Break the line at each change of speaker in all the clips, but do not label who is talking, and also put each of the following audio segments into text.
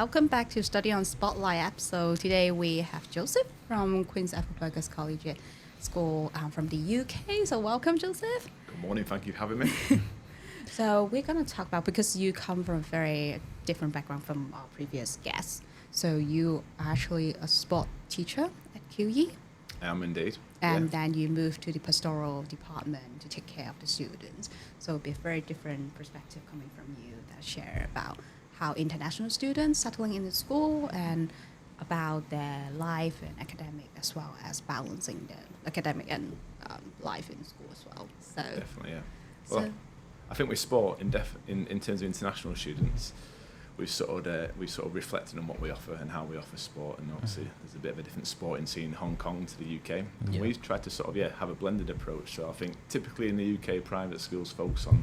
welcome back to Study on Spotlight episode. Today we have Joseph from Queen Ethelburga's Collegiate School from the UK. So welcome, Joseph.
Good morning, thank you for having me.
So we're going to talk about, because you come from a very different background from our previous guests. So you are actually a sport teacher at QE.
I am indeed.
And then you moved to the pastoral department to take care of the students. So it'll be a very different perspective coming from you that share about how international students settling in the school and about their life and academic, as well as balancing the academic and life in school as well. So
definitely, yeah. Well, I think with sport, in terms of international students, we've sort of reflected on what we offer and how we offer sport, and obviously there's a bit of a different sporting scene in Hong Kong to the UK. And we've tried to sort of have a blended approach. So I think typically in the UK, private schools focus on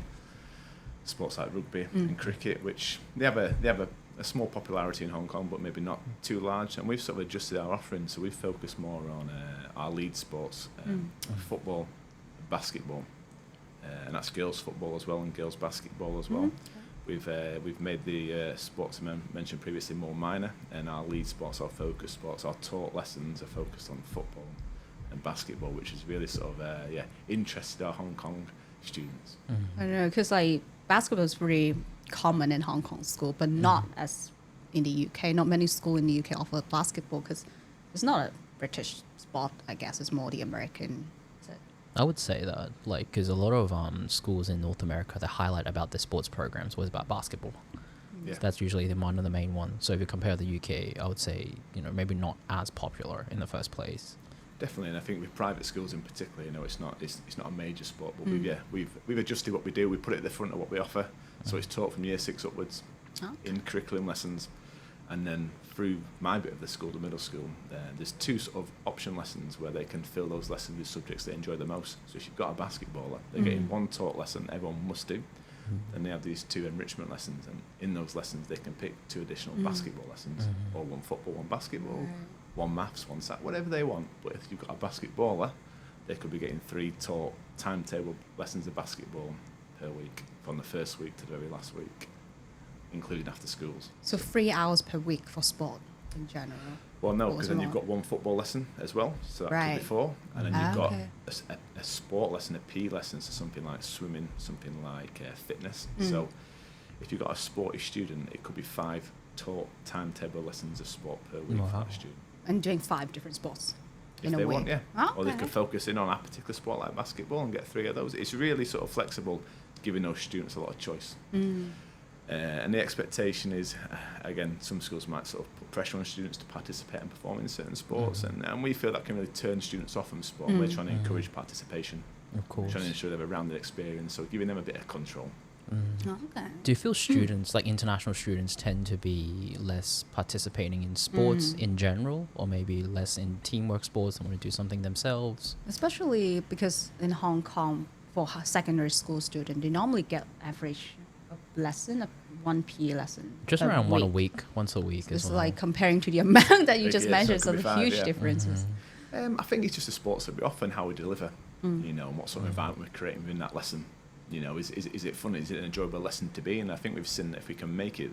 sports like rugby and cricket, which they have a small popularity in Hong Kong, but maybe not too large. And we've sort of adjusted our offering, so we've focused more on our lead sports, football, basketball, and that's girls football as well and girls basketball as well. We've made the sports I mentioned previously more minor, and our lead sports, our focus sports, our taught lessons are focused on football and basketball, which is really sort of interested our Hong Kong students.
I know, because like basketball is really common in Hong Kong school, but not as in the UK. Not many schools in the UK offer basketball because it's not a British sport. I guess it's more the American.
I would say that, like, because a lot of schools in North America, they highlight about their sports programs was about basketball.
Yeah.
So that's usually one of the main ones. So if you compare the UK, I would say, maybe not as popular in the first place.
Definitely, and I think with private schools in particular, it's not a major sport, but we've adjusted what we do. We put it at the front of what we offer, so it's taught from year 6 upwards in curriculum lessons, and then through my bit of the school, the middle school, there's 2 sort of option lessons where they can fill those lessons with subjects they enjoy the most. So if you've got a basketballer, they're getting 1 taught lesson everyone must do, and they have these 2 enrichment lessons, and in those lessons they can pick 2 additional basketball lessons, or 1 football, 1 basketball, 1 maths, 1 sat, whatever they want. But if you've got a basketballer, they could be getting 3 taught timetable lessons of basketball per week from the first week to the very last week, including after schools.
So 3 hours per week for sport in general?
Well, no, because then you've got 1 football lesson as well, so that could be 4, and then you've got a sport lesson, a PE lesson, so something like swimming, something like fitness. So if you've got a sporty student, it could be 5 taught timetable lessons of sport per week for that student.
And doing 5 different sports
if they want, or they could focus in on a particular sport like basketball and get 3 of those. It's really sort of flexible, giving those students a lot of choice. And the expectation is, again, some schools might sort of put pressure on students to participate and perform in certain sports, and we feel that can really turn students off from sport. We're trying to encourage participation. Of course. We're trying to ensure they have a rounded experience, so giving them a bit of control.
Do you feel students, like international students, tend to be less participating in sports in general, or maybe less in teamwork sports and want to do something themselves?
Especially because in Hong Kong, for secondary school students, they normally get average lesson, 1 PE lesson.
Just around once a week.
So it's like comparing to the amount that you just mentioned, so the huge
5,
differences.
I think it's just the sports that we offer and how we deliver, and what sort of environment we're creating within that lesson. Is it fun? Is it an enjoyable lesson to be? And I think we've seen that if we can make it,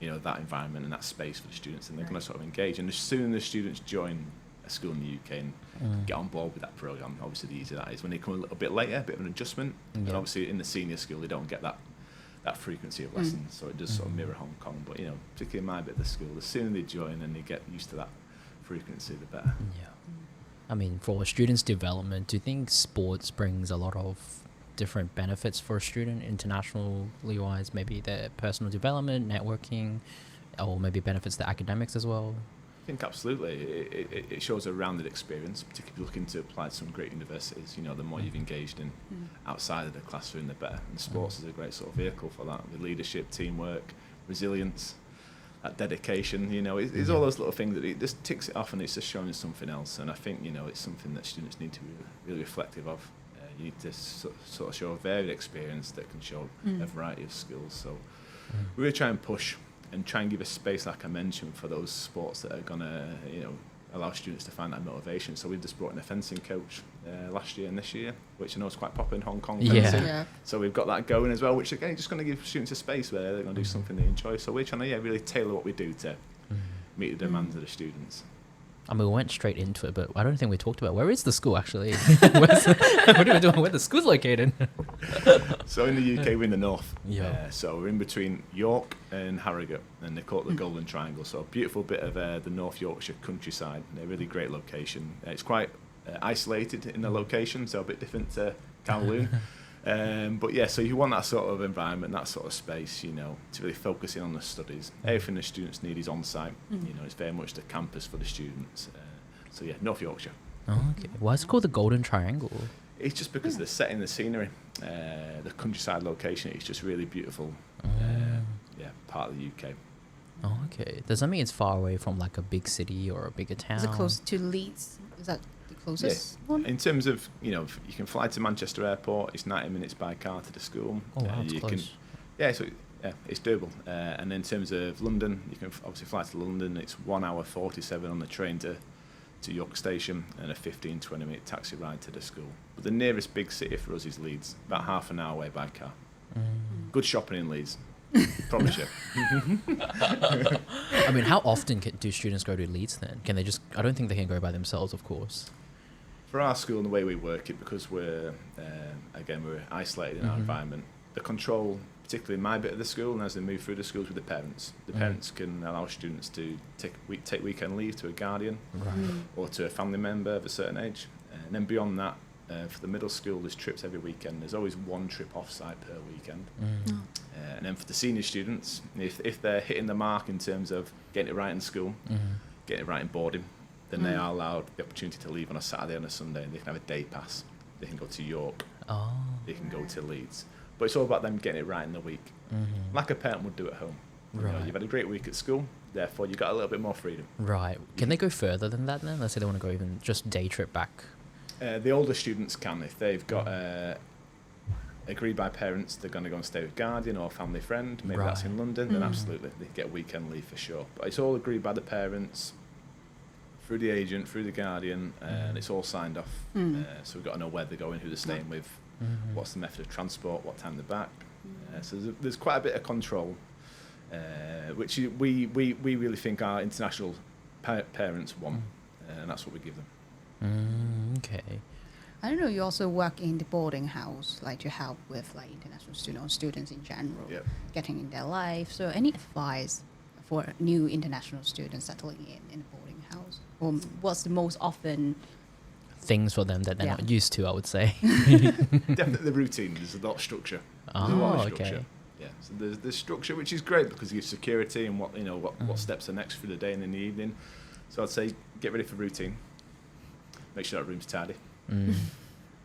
that environment and that space for the students, and they're going to sort of engage. And as soon as students join a school in the UK and get on board with that program, obviously the easier that is. When they come a little bit later, a bit of an adjustment, and obviously in the senior school they don't get that frequency of lessons, so it does sort of mirror Hong Kong. But particularly in my bit of the school, the sooner they join and they get used to that frequency, the better.
I mean, for students' development, do you think sports brings a lot of different benefits for a student internationally wise? Maybe their personal development, networking, or maybe benefits the academics as well?
I think absolutely. It shows a rounded experience, particularly looking to apply to some great universities. The more you've engaged in outside of the classroom, the better. And sports is a great sort of vehicle for that. The leadership, teamwork, resilience, that dedication, it's all those little things that it just ticks it off, and it's just showing us something else. And I think, it's something that students need to be really reflective of. You need to sort of show a varied experience that can show a variety of skills. So we really try and push and try and give a space, like I mentioned, for those sports that are going to, allow students to find that motivation. So we've just brought in a fencing coach last year and this year, which I know is quite popular in Hong Kong.
Yeah.
So we've got that going as well, which again just going to give students a space where they're going to do something they enjoy. So we're trying to really tailor what we do to meet the demands of the students.
I mean, we went straight into it, but I don't think we talked about where is the school actually? What are we doing? Where the school's located?
So in the UK, we're in the north.
Yeah.
So we're in between York and Harrogate, and they call it the Golden Triangle. So a beautiful bit of the North Yorkshire countryside. A really great location. It's quite isolated in the location, so a bit different to Kowloon. But yeah, so you want that sort of environment, that sort of space, you know, to really focus in on the studies. Everything the students need is on site. You know, it's very much the campus for the students. So yeah, North Yorkshire.
Oh, okay. Why is it called the Golden Triangle?
It's just because of the setting, the scenery, the countryside location. It's just really beautiful. Yeah, part of the UK.
Oh, okay. Does that mean it's far away from like a big city or a bigger town?
Is it close to Leeds? Is that the closest one?
In terms of, you know, you can fly to Manchester Airport. It's 90 minutes by car to the school.
Oh, wow, it's
you
close.
It's doable. And in terms of London, you can obviously fly to London. It's 1 hour 47 on the train to York Station and a 15-20 minute taxi ride to the school. But the nearest big city for us is Leeds, about half an hour away by car. Good shopping in Leeds. Promise you.
I mean, how often do students go to Leeds then? Can they just, I don't think they can go by themselves, of course.
For our school and the way we work it, because we're isolated in our environment, the control, particularly in my bit of the school, and as they move through the schools with the parents, the parents can allow students to take weekend leave to a guardian or to a family member of a certain age. And then beyond that, for the middle school, there's trips every weekend. There's always one trip off-site per weekend. And then for the senior students, if they're hitting the mark in terms of getting it right in school, getting it right in boarding, then they are allowed the opportunity to leave on a Saturday and a Sunday, and they can have a day pass. They can go to York. They can go to Leeds. But it's all about them getting it right in the week, like a parent would do at home. You know, you've had a great week at school, therefore you've got a little bit more freedom.
Right. Can they go further than that then? Let's say they want to go even just day trip back.
The older students can, if they've got agreed by parents they're going to go and stay with guardian or family friend, maybe that's in London, then absolutely they get weekend leave for sure. But it's all agreed by the parents, through the agent, through the guardian, and it's all signed off. So we've got to know where they're going, who they're staying with, what's the method of transport, what time they're back. So there's quite a bit of control, which we really think our international parents want, and that's what we give them.
Okay.
I don't know, you also work in the boarding house, like to help with like international students or students in general, getting in their life. So any advice for new international students settling in a boarding house? Or what's the most often
things for them that they're not used to, I would say?
Definitely the routine. There's a lot of structure. There's a lot of structure.
Okay.
Yeah, so there's structure, which is great because it gives security and what steps are next for the day and in the evening. So I'd say get ready for routine. Make sure that room's tidy.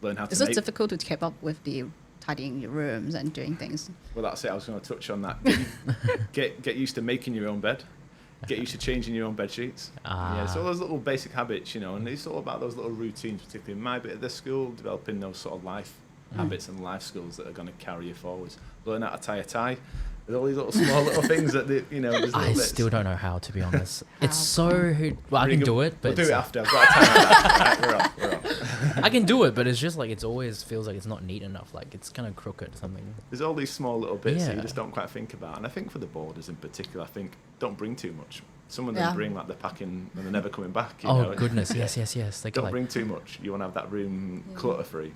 Learn how to.
Is it difficult to keep up with the tidying your rooms and doing things?
Well, that's it. I was going to touch on that. Get used to making your own bed. Get used to changing your own bed sheets. Yeah, so all those little basic habits, and it's all about those little routines, particularly in my bit of the school, developing those sort of life habits and life skills that are going to carry you forwards. Learn how to tie a tie. There's all these little small little things that there's little
I
bits.
still don't know how, to be honest. It's so well, I can do it, but
we'll do it after. I've got a time like that. We're off.
I can do it, but it's just like it always feels like it's not neat enough. Like it's kind of crooked. Something.
There's all these small little bits that you just don't quite think about, and I think for the boarders in particular, I think don't bring too much. Some of them bring like they're packing and they're never coming back.
Goodness, yes. They
don't bring too much. You want to have that room clutter free.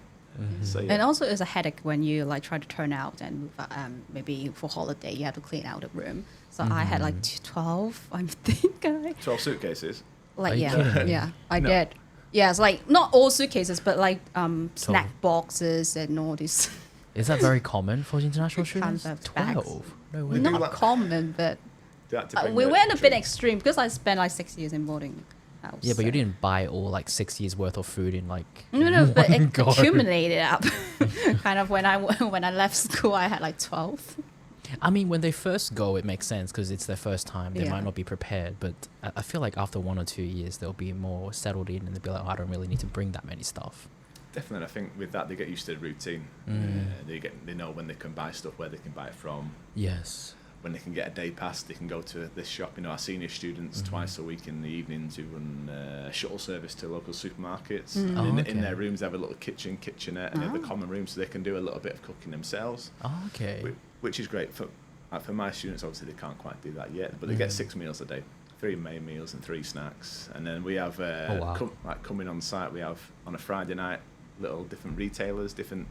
So,
And also it's a headache when you like try to turn out and move maybe for holiday you have to clean out a room. So I had like 12, I think.
12 suitcases?
Like, I
No.
did. Yeah, it's like not all suitcases, but like snack boxes and all this.
Is that very common for international students?
Kinds of bags.
12? No way.
Not common, but we went a bit extreme because I spent like 6 years in boarding house.
Yeah, but you didn't buy all like 6 years worth of food in like
No, but it
go.
accumulated up. Kind of when I left school, I had like 12.
I mean, when they first go, it makes sense because it's their first time. They
Yeah.
might not be prepared, but I feel like after 1 or 2 years, they'll be more settled in and they'll be like, oh, I don't really need to bring that many stuff.
Definitely, I think with that they get used to the routine. They know when they can buy stuff, where they can buy it from.
Yes.
when they can get a day pass, they can go to this shop. You know, our senior students twice a week in the evenings who run a shuttle service to local supermarkets. And in their rooms, they have a little kitchenette, and they have a common room so they can do a little bit of cooking themselves. Which is great for my students. Obviously, they can't quite do that yet, but they get 6 meals a day, 3 main meals and 3 snacks. And then we have coming on site. We have on a Friday night little different retailers, different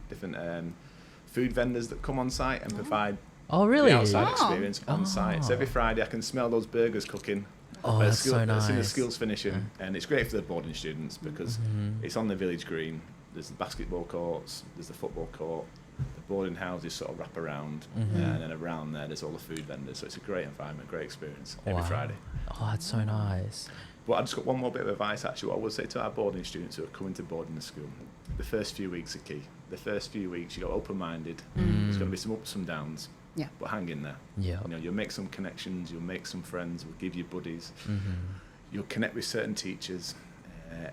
food vendors that come on site and provide. The outside experience on site. So every Friday I can smell those burgers cooking.
That's so nice.
As soon as school's finishing, and it's great for the boarding students because it's on the village green. There's the basketball courts, there's the football court, the boarding houses sort of wrap around, and then around there's all the food vendors. So it's a great environment, great experience every Friday.
Oh, that's so nice.
But I just got one more bit of advice actually. What I would say to our boarding students who are coming to boarding school, the first few weeks are key. The first few weeks you got open-minded. There's going to be some ups and downs.
Yeah.
But hang in there.
Yeah.
You know, you'll make some connections, you'll make some friends, we'll give you buddies, you'll connect with certain teachers,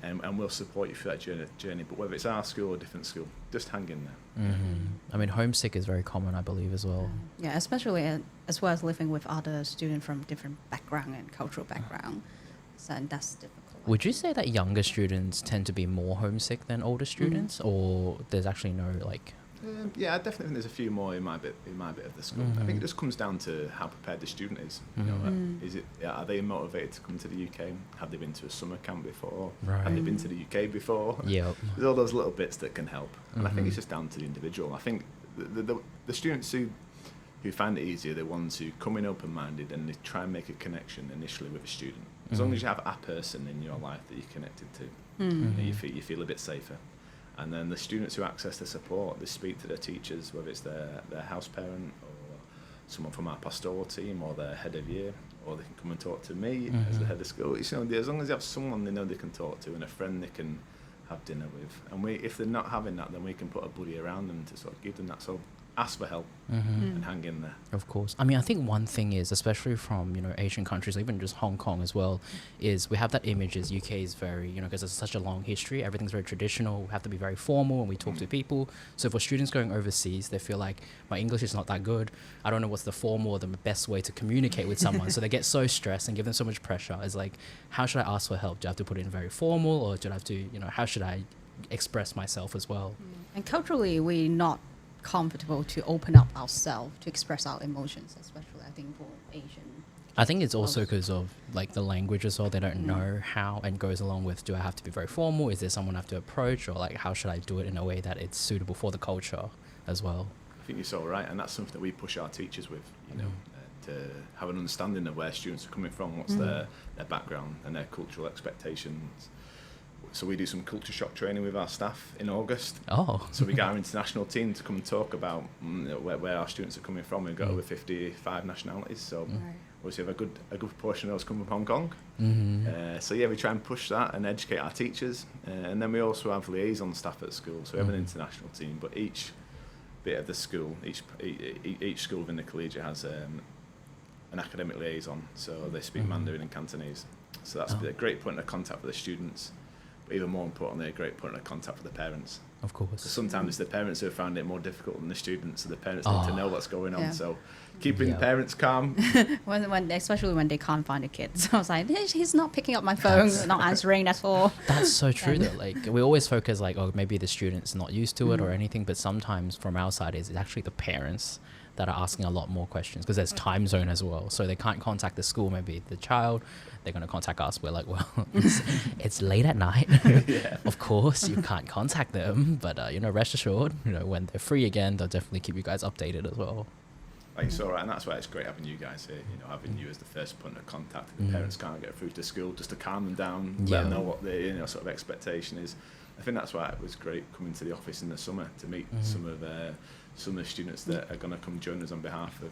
and we'll support you through that journey. But whether it's our school or a different school, just hang in there.
I mean, homesick is very common, I believe, as well.
Yeah, especially as well as living with other students from different background and cultural background. So that's difficult.
Would you say that younger students tend to be more homesick than older students, or there's actually no like?
Yeah, I definitely think there's a few more in my bit of the school. I think it just comes down to how prepared the student is. You know, are they motivated to come to the UK? Have they been to a summer camp before? Have they been to the UK before?
Yep.
There's all those little bits that can help, and I think it's just down to the individual. I think the students who find it easier, the ones who come in open-minded and they try and make a connection initially with a student. As long as you have a person in your life that you're connected to, you feel a bit safer. And then the students who access the support, they speak to their teachers, whether it's their house parent or someone from our pastoral team or their head of year, or they can come and talk to me as the head of school. You know, as long as they have someone they know they can talk to and a friend they can have dinner with. And if they're not having that, then we can put a buddy around them to sort of give them that. So ask for help and hang in there.
Of course. I mean, I think one thing is, especially from, you know, Asian countries, even just Hong Kong as well, is we have that image as UK is very, you know, because it's such a long history, everything's very traditional, we have to be very formal when we talk to people. So for students going overseas, they feel like my English is not that good, I don't know what's the formal or the best way to communicate with someone. So they get so stressed and give them so much pressure. It's like, how should I ask for help? Do I have to put it in very formal, or do I have to, you know, how should I express myself as well?
And culturally, we're not comfortable to open up ourselves to express our emotions, especially I think for Asian.
I think it's also because of like the language as well. They don't know how, and goes along with, do I have to be very formal? Is there someone I have to approach, or like how should I do it in a way that it's suitable for the culture as well?
I think you're so right, and that's something that we push our teachers with, you know, to have an understanding of where students are coming from, what's their background and their cultural expectations. So we do some culture shock training with our staff in August. So we get our international team to come and talk about where our students are coming from. We've got over 55 nationalities, so obviously have a good proportion of those come from Hong Kong. So yeah, we try and push that and educate our teachers, and then we also have liaison staff at school. So we have an international team, but each bit of the school, each school within the collegiate has an academic liaison. So they speak Mandarin and Cantonese. So that's a great point of contact for the students. But even more importantly, a great point of contact for the parents.
Of course.
Because sometimes it's the parents who have found it more difficult than the students, so the parents need to know what's going on. So keeping the parents calm.
Especially when they can't find the kids. So I was like, he's not picking up my phone, not answering, that's all.
That's so true though. Like, we always focus like, oh, maybe the student's not used to it or anything, but sometimes from our side it's actually the parents that are asking a lot more questions, because there's time zone as well. So they can't contact the school, maybe the child, they're going to contact us. We're like, well, it's late at night. Of course, you can't contact them, but, you know, rest assured, you know, when they're free again, they'll definitely keep you guys updated as well.
Like, it's all right, and that's why it's great having you guys here, you know, having you as the first point of contact. If the parents can't get through to school, just to calm them down, let them know what their, you know, sort of expectation is. I think that's why it was great coming to the office in the summer to meet some of the students that are going to come join us on behalf of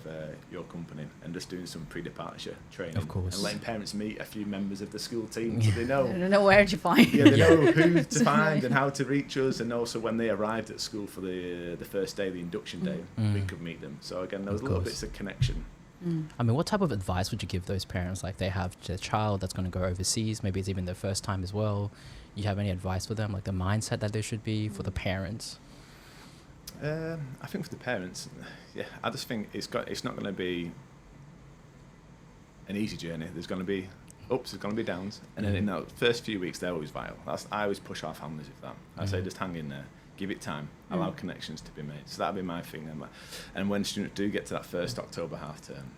your company, and just doing some pre-departure training.
Of course.
And letting parents meet a few members of the school team, so they know.
They don't know where to find.
Yeah, they know who to find and how to reach us, and also when they arrived at school for the first day, the induction day, we could meet them. So again, those little bits of connection.
I mean, what type of advice would you give those parents? Like, they have their child that's going to go overseas, maybe it's even their first time as well. You have any advice for them, like the mindset that there should be for the parents?
I think for the parents, I just think it's not going to be an easy journey. There's going to be ups, there's going to be downs, and then in the first few weeks they're always vital. I always push our families with that. I say just hang in there, give it time, allow connections to be made. So that'll be my thing. And when students do get to that first October half term,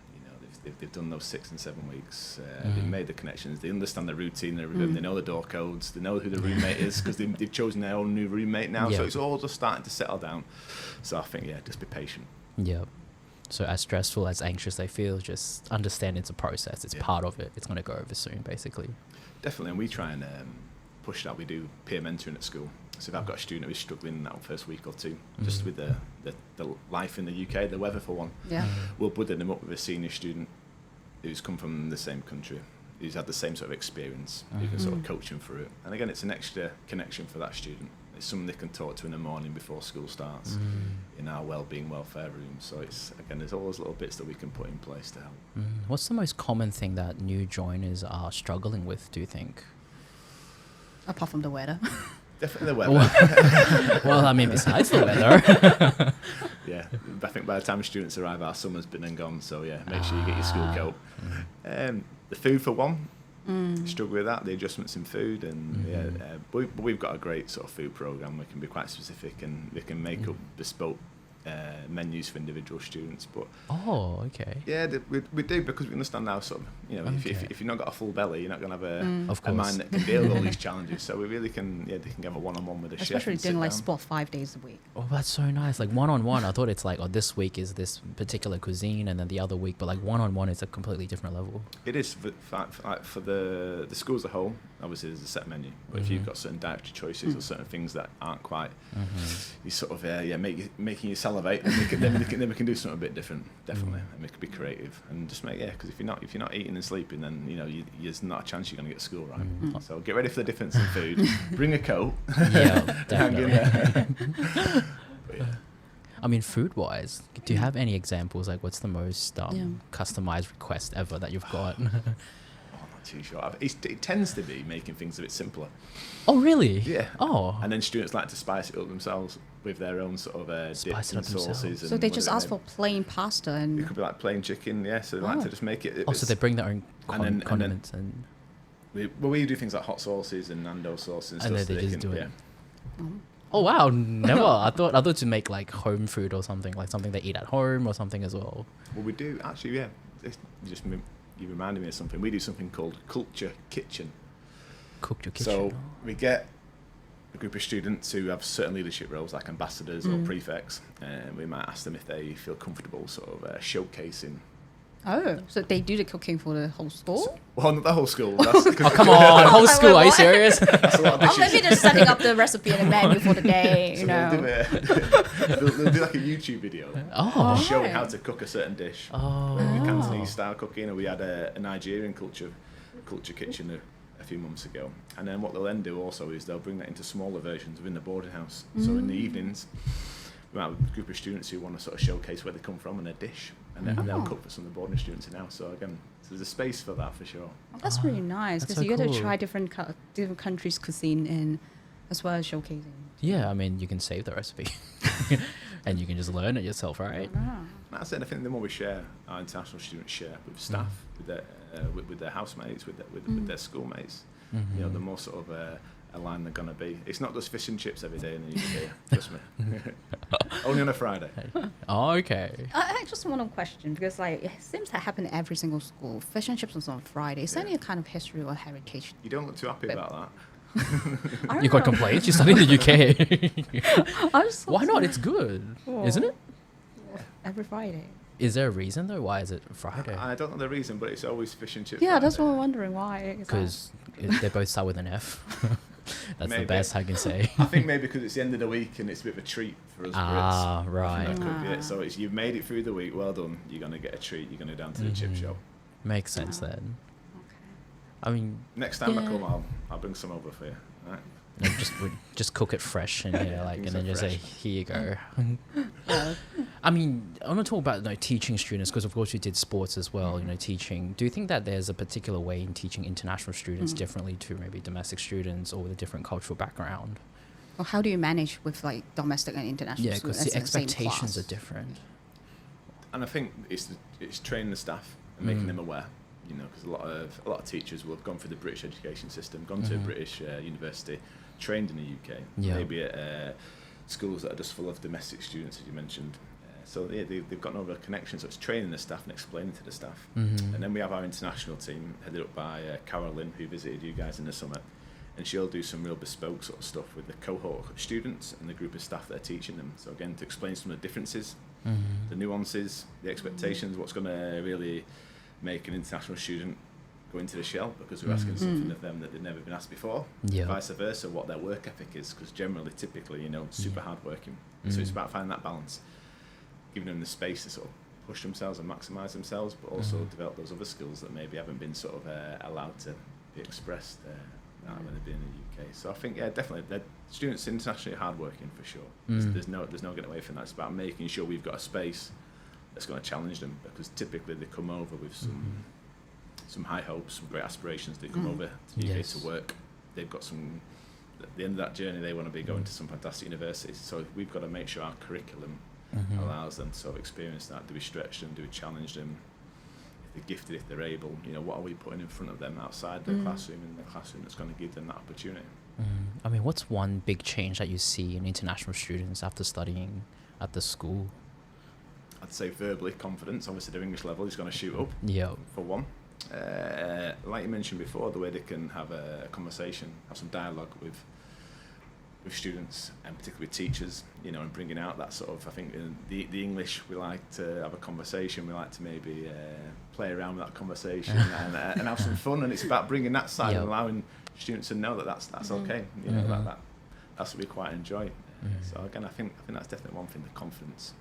they've done those 6 and 7 weeks. They've made the connections. They understand the routine. They know the door codes. They know who the roommate is because they've chosen their own new roommate now. So it's all just starting to settle down. So I think just be patient.
Yeah. So as stressful, as anxious they feel, just understand it's a process. It's part of it. It's going to go over soon, basically.
Definitely. And we try and push that. We do peer mentoring at school. So if I've got a student who's struggling in that first week or two, just with the life in the UK, the weather for one, we'll buddy them up with a senior student who's come from the same country, who's had the same sort of experience. You can sort of coach them through it. And again, it's an extra connection for that student. It's someone they can talk to in the morning before school starts in our wellbeing welfare room. So it's, again, there's all those little bits that we can put in place to help.
What's the most common thing that new joiners are struggling with, do you think?
Apart from the weather.
Definitely the weather.
Well, I mean, besides the weather.
Yeah, I think by the time students arrive, our summer's been and gone. So make sure you get your school coat. The food for one, struggle with that. The adjustments in food, and but we've got a great sort of food program. We can be quite specific, and we can make up bespoke menus for individual students. But we do, because we understand now sort of, if you've not got a full belly, you're not going to have a mind that can deal with all these challenges. So we really can they can have a one-on-one with a chef.
Especially doing like sport 5 days a week.
Oh, that's so nice. Like one-on-one, I thought it's like, this week is this particular cuisine, and then the other week, but like one-on-one is a completely different level.
It is for the school as a whole. Obviously, there's a set menu, but if you've got certain dietary choices or certain things that aren't quite, you sort of making you salivate, and then we can do something a bit different, definitely, and we can be creative and just make because if you're not eating and sleeping, then there's not a chance you're going to get school right. So get ready for the difference in food. Bring a coat.
Yeah, definitely.
But yeah.
I mean, food-wise, do you have any examples? Like, what's the most customized request ever that you've got?
Too sure. It tends to be making things a bit simpler.
Oh, really?
Yeah.
Oh.
And then students like to spice it up themselves with their own sort of dips and sauces.
So they just ask for plain pasta and...
It could be like plain chicken, so they like to just make it...
So they bring their own condiments and...
We do things like hot sauces and Nando sauce and stuff.
And then they just do it. Oh, wow. Never. I thought to make like home food or something, like something they eat at home or something as well.
Well, we do, actually, yeah. You reminded me of something. We do something called Culture Kitchen.
Culture Kitchen.
So we get a group of students who have certain leadership roles, like ambassadors or prefects, and we might ask them if they feel comfortable sort of showcasing.
Oh, so they do the cooking for the whole school?
Well, not the whole school.
Come on, whole school, are you serious?
That's a lot of dishes.
Maybe just setting up the recipe and the menu for the day,
They'll do like a YouTube video showing how to cook a certain dish. The Cantonese style cooking, and we had a Nigerian culture kitchen a few months ago. And then what they'll then do also is they'll bring that into smaller versions within the boarding house. So in the evenings, we might have a group of students who want to sort of showcase where they come from and their dish, and they'll cook for some of the boarding students now. So again, there's a space for that for sure.
Oh, that's really nice, because you get to try different countries' cuisine and as well as showcasing.
Yeah, I mean, you can save the recipe and you can just learn it yourself, right?
That's it. I think the more we share, our international students share with staff, with their housemates, with their schoolmates, the more sort of aligned they're going to be. It's not just fish and chips every day in the UK, trust me. Only on a Friday.
Oh, okay.
I just want to question, because it seems to happen in every single school. Fish and chips is on Friday. Is there any kind of history or heritage?
You don't look too happy about that.
You got complaints? You studied in the UK. Why not? It's good, isn't it?
Every Friday.
Is there a reason though? Why is it Friday?
I don't know the reason, but it's always fish and chips.
Yeah, that's what I'm wondering. Why?
Because they both start with an F. That's maybe the best I can say.
I think maybe because it's the end of the week and it's a bit of a treat for us Brits.
Right.
That could be it. So you've made it through the week. Well done. You're going to get a treat. You're going to go down to the chip shop.
Makes sense then. Okay. I mean,
next time I come, I'll bring some over for you. Right?
No, just cook it fresh and and then just say, here you go. I mean, I want to talk about teaching students, because of course you did sports as well. Teaching. Do you think that there's a particular way in teaching international students differently to maybe domestic students or with a different cultural background?
Well, how do you manage with domestic and international
students? Yeah, because the expectations are different.
And I think it's training the staff and making them aware. you know, because a lot of teachers will have gone through the British education system, gone to a British university, trained in the UK, maybe at schools that are just full of domestic students, as you mentioned. So they've got no real connection, so it's training the staff and explaining to the staff. And then we have our international team headed up by Carolyn, who visited you guys in the summer, and she'll do some real bespoke sort of stuff with the cohort of students and the group of staff that are teaching them. So again, to explain some of the differences, the nuances, the expectations, what's going to really make an international student go into the shell, because we're asking something of them that they've never been asked before. Vice versa, what their work ethic is, because generally, typically, you know, super hard working. So it's about finding that balance, giving them the space to sort of push themselves and maximise themselves, but also develop those other skills that maybe haven't been sort of allowed to be expressed when they've been in the UK. So I think, definitely, the students internationally are hard working for sure. There's no getting away from that. It's about making sure we've got a space that's going to challenge them, because typically they come over with some high hopes, some great aspirations. They come over to the UK to work. They've got some, at the end of that journey, they want to be going to some fantastic universities. So we've got to make sure our curriculum allows them to sort of experience that. Do we stretch them? Do we challenge them? If they're gifted, if they're able, you know, what are we putting in front of them outside the classroom, in the classroom that's going to give them that opportunity?
I mean, what's one big change that you see in international students after studying at the school?
I'd say verbally, confidence. Obviously, their English level is going to shoot up, for one. Like you mentioned before, the way they can have a conversation, have some dialogue with students, and particularly teachers, you know, and bringing out that sort of, I think in the English, we like to have a conversation, we like to maybe play around with that conversation and have some fun, and it's about bringing that side and allowing students to know that that's okay, you know, that's what we quite enjoy. So again, I think that's definitely one thing, the confidence.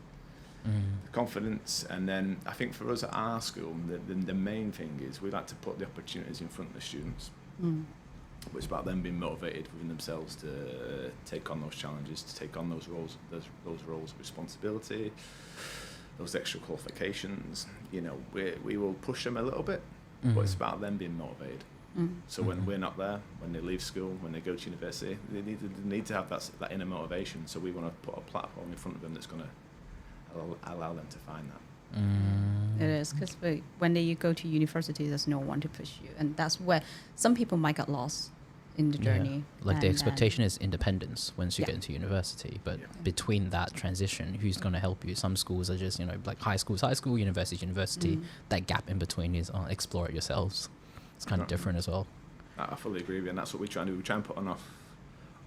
The confidence, and then I think for us at our school, the main thing is we like to put the opportunities in front of the students. But it's about them being motivated within themselves to take on those challenges, to take on those roles of responsibility, those extra qualifications. You know, we will push them a little bit, but it's about them being motivated. So when we're not there, when they leave school, when they go to university, they need to have that inner motivation. So we want to put a platform in front of them that's going to allow them to find that.
It is, because when you go to university, there's no one to push you, and that's where some people might get lost in the journey.
Like the expectation is independence once you get into university, but between that transition, who's going to help you? Some schools are just, you know, like high school, university. That gap in between is explore it yourselves. It's kind of different as well.
I fully agree with you, and that's what we try and do. We try and put enough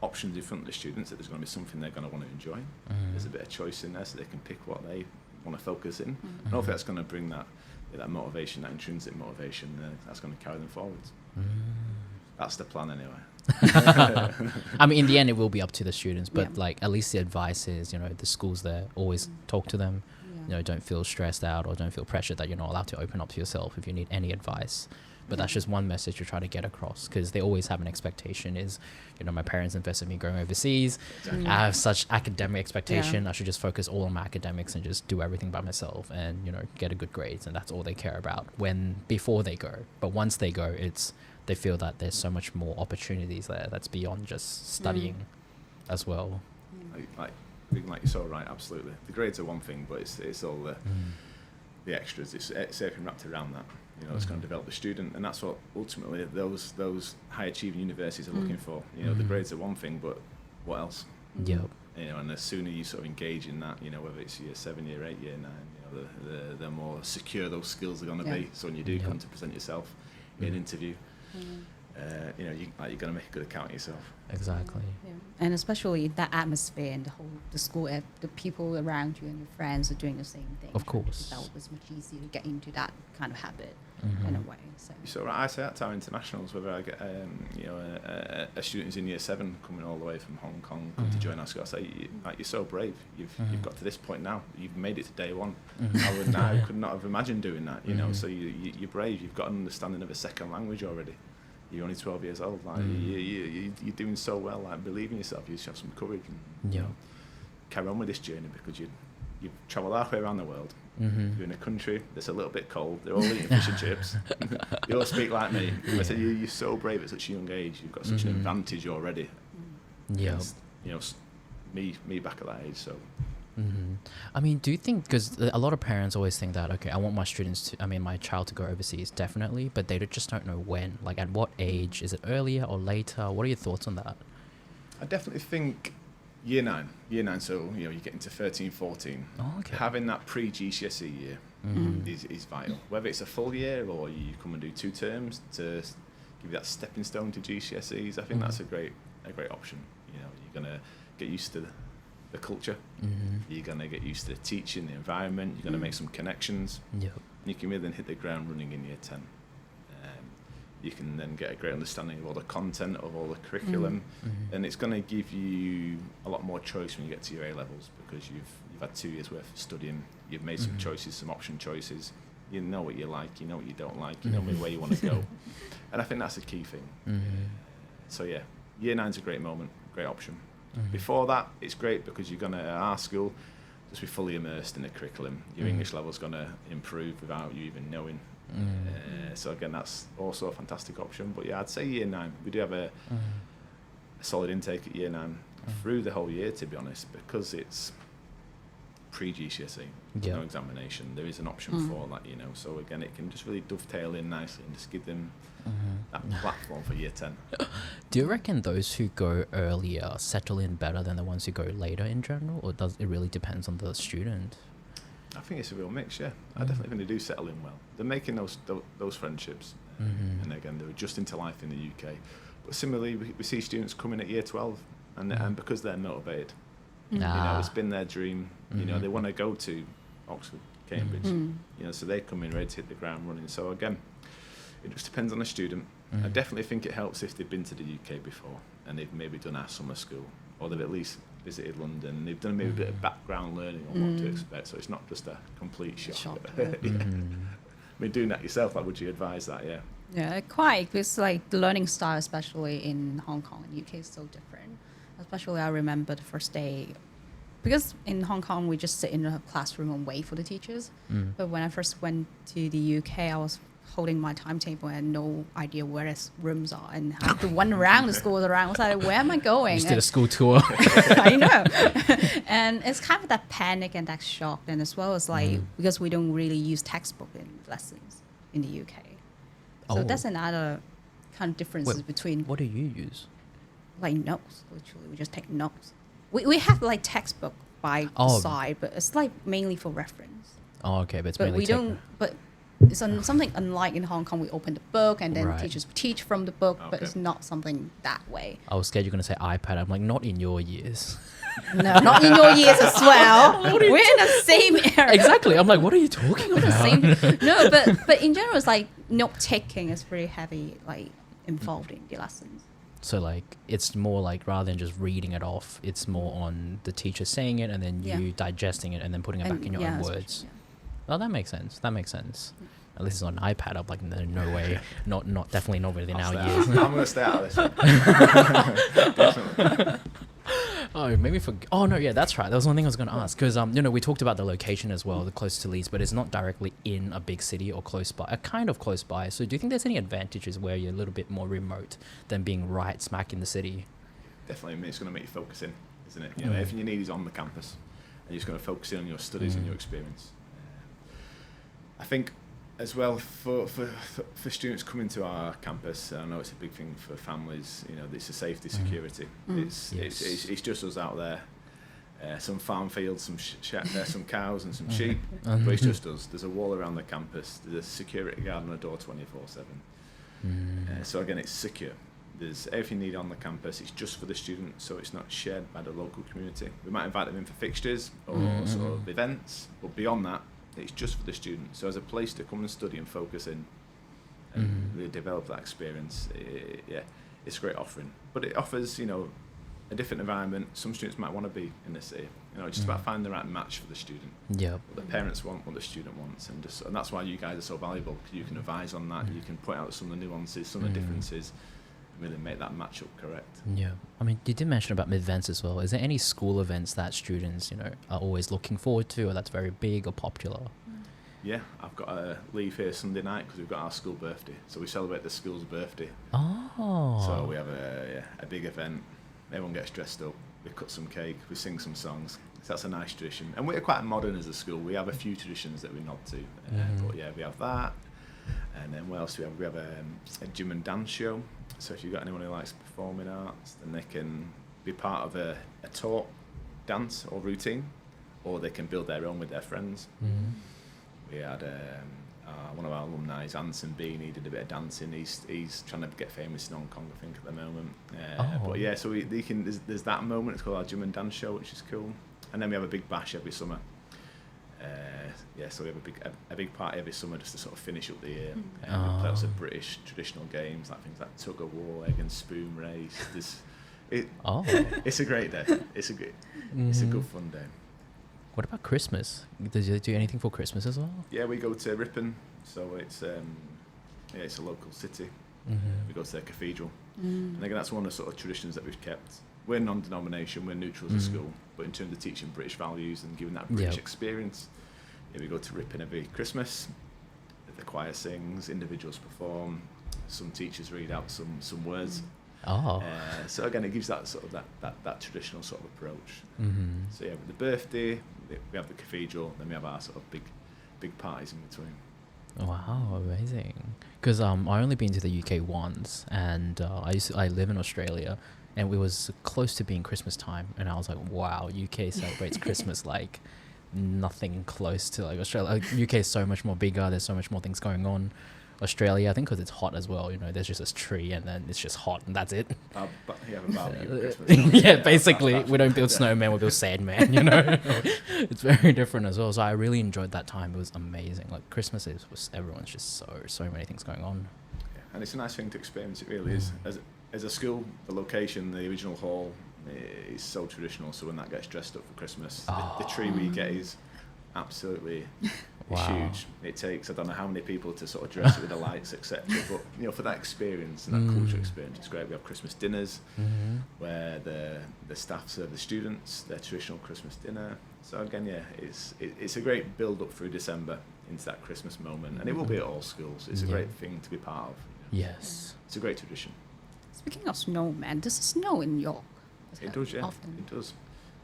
options in front of the students that there's going to be something they're going to want to enjoy. There's a bit of choice in there, so they can pick what they want to focus in. And hopefully that's going to bring that motivation, that intrinsic motivation, that's going to carry them forwards. That's the plan anyway.
I mean, in the end, it will be up to the students, but like at least the advice is, you know, the schools there, always talk to them. You know, don't feel stressed out or don't feel pressured that you're not allowed to open up to yourself if you need any advice. But that's just one message you're trying to get across, because they always have an expectation is, you know, my parents invested in me going overseas. I have such academic expectation. I should just focus all on my academics and just do everything by myself and, you know, get a good grades. And that's all they care about before they go. But once they go, they feel that there's so much more opportunities there that's beyond just studying as well.
Like you're so right, absolutely. The grades are one thing, but it's all the extras. It's everything wrapped around that. You know, it's going to develop the student, and that's what ultimately those high achieving universities are looking for. You know, the grades are one thing, but what else?
Yep.
You know, and the sooner you sort of engage in that, you know, whether it's year 7, year 8, year 9, you know, the more secure those skills are going to be. So when you do come to present yourself in an interview, you know, you're going to make a good account of yourself.
Exactly.
And especially that atmosphere and the school, the people around you and your friends are doing the same thing.
Of course.
That was much easier to get into that kind of habit in a way.
So I say that to our internationals, whether I get you know, a student who's in year 7 coming all the way from Hong Kong to join our school, I say, you're so brave. You've got to this point now. You've made it to day 1. I could not have imagined doing that. You know, so you're brave. You've got an understanding of a second language already. You're only 12 years old. Like you're doing so well. Like, believe in yourself. You should have some courage and you know, carry on with this journey, because you've travelled halfway around the world. You're in a country that's a little bit cold. They're all eating fish and chips. You all speak like me. I said, you're so brave at such a young age. You've got such an advantage already.
Yeah.
You know, me back at that age. So
I mean, do you think, because a lot of parents always think that, okay, I want my child to go overseas, definitely, but they just don't know when. Like, at what age? Is it earlier or later? What are your thoughts on that?
I definitely think year 9, so you get into 13, 14.
Oh, okay.
Having that pre-GCSE year is vital. Whether it's a full year or you come and do 2 terms to give you that stepping stone to GCSEs, I think that's a great option. You're gonna get used to the culture. You're gonna get used to the teaching, the environment. You're gonna make some connections.
Yep.
You can really then hit the ground running in year 10. You can then get a great understanding of all the content, of all the curriculum, and it's going to give you a lot more choice when you get to your A levels, because you've had 2 years worth of studying. You've made some choices, some option choices. You know what you like, you know what you don't like, you know where you want to go, and I think that's a key thing. So yeah, year 9's a great moment, great option. Before that, it's great because you're going to, at our school, just be fully immersed in the curriculum. Your English level's going to improve without you even knowing. So again, that's also a fantastic option. But yeah, I'd say year 9. We do have a solid intake at year 9 through the whole year, to be honest, because it's pre-GCSE, no examination. There is an option for that, So again, it can just really dovetail in nicely and just give them that platform for year 10.
Do you reckon those who go earlier settle in better than the ones who go later in general, or does it really depends on the student?
I think it's a real mix, yeah. I definitely think they do settle in well. They're making those friendships, and again, they're adjusting to life in the UK. But similarly, we see students coming at year 12, and because they're motivated, it's been their dream. They want to go to Oxford, Cambridge, so they come in ready to hit the ground running. So again, it just depends on the student. I definitely think it helps if they've been to the UK before and they've maybe done our summer school, or they've at least visited London. They've done maybe a bit of background learning on what to expect, so it's not just a complete shock. I mean, doing that yourself, would you advise that?
Yeah, quite, because the learning style, especially in Hong Kong and UK, is so different. Especially, I remember the first day, because in Hong Kong we just sit in a classroom and wait for the teachers. But when I first went to the UK, I was holding my timetable and no idea where the rooms are, and I have to wander around the schools around. I was like, where am I going?
You just did a school tour.
I know. And it's kind of that panic and that shock, and as well as because we don't really use textbook in lessons in the UK. So that's another kind of differences between...
What do you use?
Notes, literally. We just take notes. We have textbook by the side, but it's mainly for reference.
Oh, okay, but it's
but
mainly
we don't. But it's something unlike in Hong Kong. We open the book and then teachers teach from the book, but it's not something that way.
I was scared you're going to say iPad. I'm like, not in your years.
No, not in your years as well. We're in the same era.
Exactly. I'm like, what are you talking about?
No, but in general, it's note taking is very heavy, involved in the lessons.
So it's more rather than just reading it off, it's more on the teacher saying it and then you digesting it and then putting it back in your own words. Well, that makes sense. At least it's on an iPad. I'm like, no way. Not definitely not within our years.
I'm going to stay out of this one. Definitely.
That's right. That was one thing I was going to ask, because we talked about the location as well, the close to Leeds, but it's not directly in a big city or close by, kind of close by. So do you think there's any advantages where you're a little bit more remote than being right smack in the city?
Definitely, it's going to make you focus in, isn't it? Everything you need is on the campus, and you're just going to focus in on your studies and your experience. I think as well for students coming to our campus, I know it's a big thing for families. It's a safety, security. It's just us out there. Some farm fields, some cows and some sheep, but it's just us. There's a wall around the campus. There's a security guard on the door 24/7. So again, it's secure. There's everything you need on the campus. It's just for the student, so it's not shared by the local community. We might invite them in for fixtures or sort of events, but beyond that, it's just for the student. So as a place to come and study and focus in and really develop that experience, it's a great offering. But it offers, a different environment. Some students might want to be in the city. It's just about finding the right match for the student.
Yeah.
What the parents want, what the student wants, and that's why you guys are so valuable, because you can advise on that. You can point out some of the nuances, some of the differences, and really make that match up correct.
Yeah. I mean, you did mention about events as well. Is there any school events that students, are always looking forward to, or that's very big or popular?
Yeah, I've got to leave here Sunday night because we've got our school birthday. So we celebrate the school's birthday.
Oh.
So we have a big event. Everyone gets dressed up. We cut some cake. We sing some songs. So that's a nice tradition. And we're quite modern as a school. We have a few traditions that we nod to. But yeah, we have that. And then what else do we have? We have a gym and dance show. So if you've got anyone who likes performing arts, then they can be part of a taught dance or routine, or they can build their own with their friends. We had one of our alumni, Anson Bean, he did a bit of dancing. He's trying to get famous in Hong Kong, I think, at the moment. But yeah, so there's that moment. It's called our gym and dance show, which is cool. And then we have a big bash every summer. So we have a big party every summer just to sort of finish up the year. We play lots of British traditional games, like things like tug of war, egg and spoon race. It's a great day. It's a good fun day.
What about Christmas? Did you do anything for Christmas as well?
Yeah, we go to Ripon, so it's a local city. We go to their cathedral, and again that's one of the sort of traditions that we've kept. We're non-denomination, we're neutral as a school, but in terms of teaching British values and giving that British experience, we go to Ripon every Christmas. The choir sings, individuals perform, some teachers read out some words. So again, it gives that sort of that traditional sort of approach. So yeah, with the birthday, we have the cathedral, then we have our sort of big parties in between.
Wow, amazing. Because I only been to the UK once, and I live in Australia, and it was close to being Christmas time, and I was like, wow, UK celebrates Christmas like nothing close to like Australia. Like, UK is so much more bigger. There's so much more things going on. Australia, I think because it's hot as well, there's just this tree and then it's just hot and that's it.
But you have a barbecue at Christmas.
Yeah, basically, we don't build snowmen, we build sandman, It's very different as well. So I really enjoyed that time. It was amazing. Like Christmas was everyone's just so many things going on.
Yeah, and it's a nice thing to experience, it really is. As a school, the location, the original hall is so traditional, so when that gets dressed up for Christmas, the tree we get is absolutely huge. It takes I don't know how many people to sort of dress it with the lights, etc. But for that experience and that cultural experience, it's great. We have Christmas dinners where the staff serve the students their traditional Christmas dinner. So again, it's a great build up through December into that Christmas moment, and it will be at all schools. It's a great thing to be part of.
Yes,
it's a great tradition.
Speaking of snowman, does it snow in York?
It does, yeah.
Often.
It does.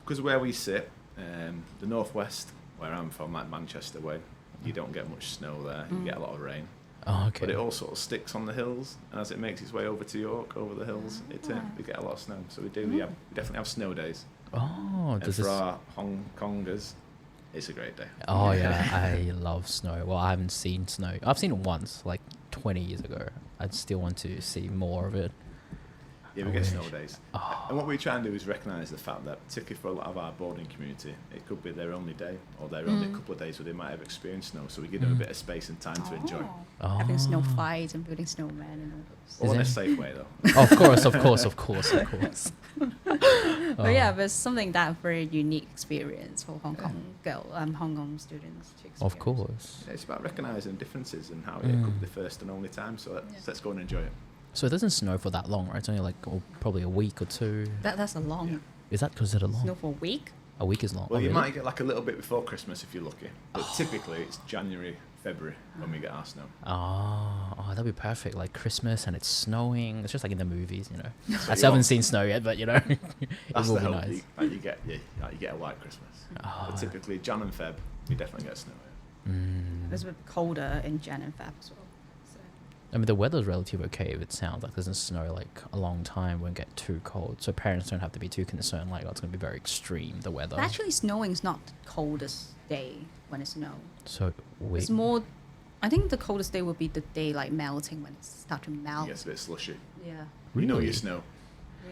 Because where we sit, the northwest, where I'm from, like Manchester way, you don't get much snow there. You get a lot of rain.
Oh, okay.
But it all sort of sticks on the hills, and as it makes its way over to York, over the hills, we get a lot of snow. So we definitely have snow days.
Oh,
and for our Hong Kongers, it's a great day.
Oh yeah, I love snow. Well, I haven't seen snow. I've seen it once, like 20 years ago. I'd still want to see more of it.
Yeah, we get snow days. And what we try and do is recognise the fact that, particularly for a lot of our boarding community, it could be their only day or their only couple of days where they might have experienced snow. So we give them a bit of space and time to enjoy.
Having snow fights and building snowmen and all those.
All in a safe way, though.
Of course.
But it's something that very unique experience for Hong Kong students to experience.
Of course.
Yeah, it's about recognising differences and how it could be the first and only time. So let's go and enjoy it.
So it doesn't snow for that long, right? It's only like probably a week or two.
That's a long.
Yeah.
Is that considered long?
Snow for a week?
A week is long.
Well,
you
really? Might get like a little bit before Christmas if you're lucky. But typically it's January, February when we get our snow.
Oh, that'd be perfect. Like Christmas and it's snowing. It's just like in the movies, I still haven't seen snow yet, but it
that's
will
the
be
hope.
nice.
You get a white Christmas. But typically Jan and Feb, you definitely get snow.
It's a bit colder in Jan and Feb as well.
I mean, the weather's relatively okay if it sounds like it doesn't snow like a long time, won't get too cold. So parents don't have to be too concerned like, it's going to be very extreme, the weather.
But actually, snowing is not the coldest day when it snows.
So
it's more, I think the coldest day would be the day like melting when it starts to melt.
It gets a bit slushy.
Yeah.
Really?
You know your snow.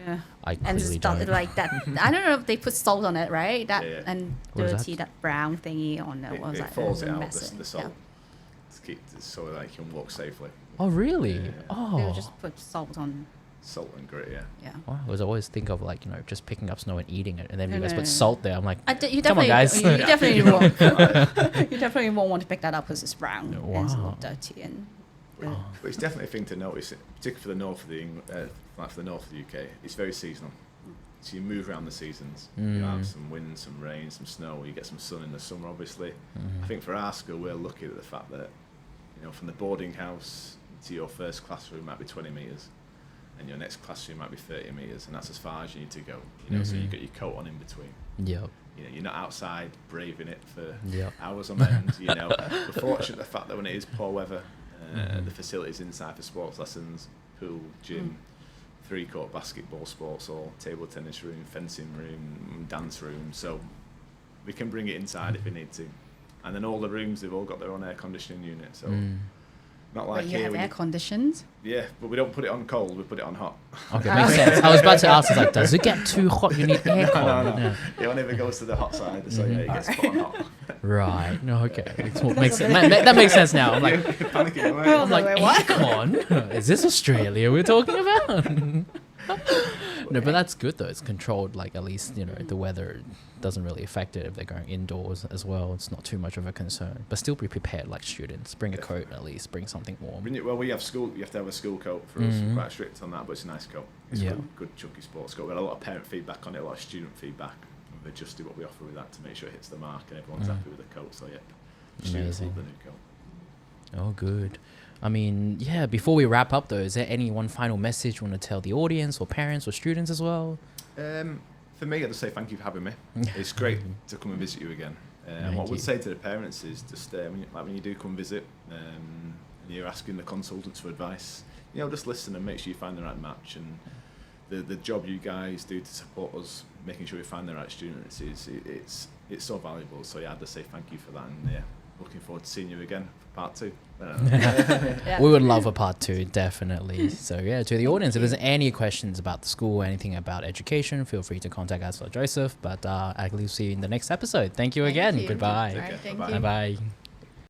Yeah.
I clearly don't.
Like that. I don't know if they put salt on it, right? And
What is
dirty, that brown thingy on it.
It falls out, the salt. To keep so that you can walk safely.
Oh, really?
Yeah.
Oh.
They'll just put salt on.
Salt and grit,
Yeah.
Wow, I always think of like, just picking up snow and eating it, and then you guys put salt there. I'm like,
you
come on, guys.
You definitely won't. You definitely won't want to pick that up because it's brown and it's a little dirty and.
But it's definitely a thing to notice, particularly for the north of the north of the UK. It's very seasonal. So you move around the seasons. You have some wind, some rain, some snow. You get some sun in the summer, obviously. I think for our school, we're lucky at the fact that, from the boarding house to your first classroom might be 20 metres, and your next classroom might be 30 metres, and that's as far as you need to go. So you get your coat on in between.
Yep.
You know, you're not outside braving it for
Yep.
hours on end. You know, we're fortunate the fact that when it is poor weather, the facilities inside for sports lessons, pool, gym, 3-court basketball, sports hall, table tennis room, fencing room, dance room. So we can bring it inside if we need to. And then all the rooms, they've all got their own air conditioning unit. So not like
But you
here.
have
when
air conditioned?
yeah, but we don't put it on cold, we put it on hot.
Okay, makes sense. I was about to ask, like, does it get too hot? You need aircon.
No.
Yeah.
It only ever goes to the hot side, so yeah, it gets put on hot.
Right. No, okay. Makes sense. That makes sense now. I'm like,
Panicking away.
I'm like, aircon? Is this Australia we're talking about? No, but that's good though. It's controlled, like at least, you know, the weather doesn't really affect it if they're going indoors as well. It's not too much of a concern. But still be prepared like students. Bring a coat at least, bring something warm.
Well, we have school, you have to have a school coat for us, quite strict on that, but it's a nice coat. It's
Yeah.
good chunky sports coat. We had a lot of parent feedback on it, a lot of student feedback. We've adjusted what we offer with that to make sure it hits the mark and everyone's happy with the coat. So yeah, students love the new coat.
Oh, good. I mean, yeah, before we wrap up though, is there any one final message you want to tell the audience or parents or students as well?
For me, I'd just say thank you for having me. It's great to come and visit you again. And what I would say to the parents is just when you do come visit, and you're asking the consultants for advice, you know, just listen and make sure you find the right match. And the job you guys do to support us, making sure we find the right students, it's so valuable. So yeah, I'd just say thank you for that, and yeah, looking forward to seeing you again for part 2.
We would love a part 2, definitely. So yeah, to the audience, if there's any questions about the school, anything about education, feel free to contact us or Joseph. But I'll see you in the next episode. Thank you again.
you.
Goodbye.
All right, thank
Bye-bye.
you.
Bye bye.